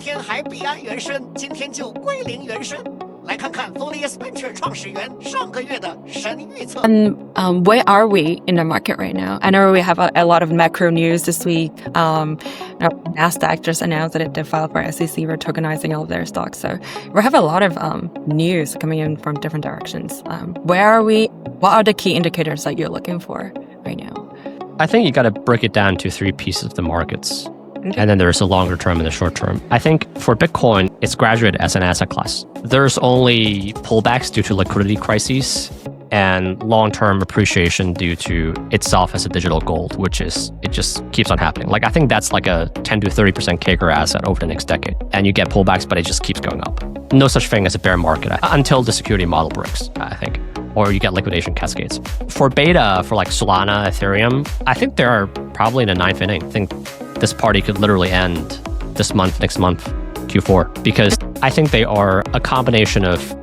天还币安原身，今天就归零原身。来看看 Folius Ventures 创始人上个月的神预测。Where are we in the market right now? I know we have a lot of macro news this week. Nasdaq just announced that it filed for SEC for tokenizing all of their stocks. So we have a lot of news coming in from different directions. Where are we? What are the key indicators that you're looking for right now? I think you got to break it down to three pieces of the markets. And then there's a longer term and the short term. I think for Bitcoin, it's graduated as an asset class. There's only pullbacks due to liquidity crises and long-term appreciation due to itself as a digital gold, it just keeps on happening. Like I think that's like a 10 to 30% CAGR asset over the next decade. And you get pullbacks, but it just keeps going up. No such thing as a bear market until the security model breaks, I think. Or you get liquidation cascades. For beta, for like Solana, Ethereum, I think they are probably in the ninth inning. I think this party could literally end this month, next month, Q4, because I think they are a combination of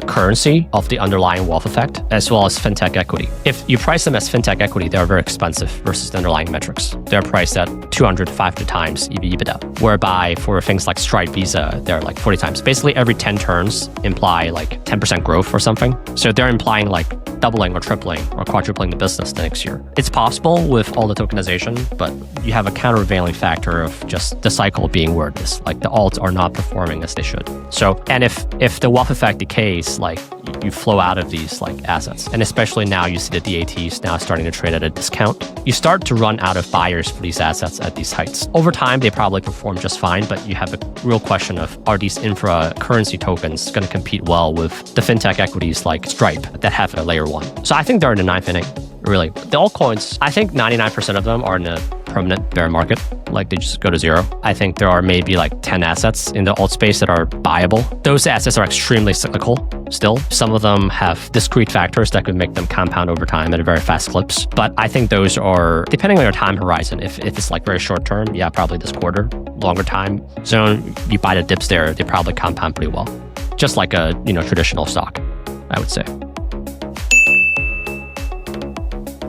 currency of the underlying wealth effect, as well as fintech equity. If you price them as fintech equity, they are very expensive versus the underlying metrics. They're priced at 200 to 500 times EBITDA, whereby for things like Stripe, Visa, they're like 40 times. Basically, every 10 turns imply like 10% growth or something. So they're implying like doubling or tripling or quadrupling the business the next year. It's possible with all the tokenization, but you have a countervailing factor of just the cycle being where it is. Like the alts are not performing as they should. So, and if the wealth effect decays, like you flow out of these like assets, and especially now you see the DATs now starting to trade at a discount, you start to run out of buyers for these assets at these heights. Over time, they probably perform just fine, but you have a real question of, are these infra currency tokens going to compete well with the fintech equities like Stripe that have a layer one? So I think they're in the ninth inning, really. The altcoins, I think 99% of them are in a permanent bear market, like they just go to zero. I think there are maybe like 10 assets in the alt space that are buyable. Those assets are extremely cyclical still. Some of them have discrete factors that could make them compound over time at a very fast clips. But I think those are, depending on your time horizon, if it's like very short term, yeah, probably this quarter. Longer time zone, you buy the dips there, they probably compound pretty well. Just like a traditional stock, I would say.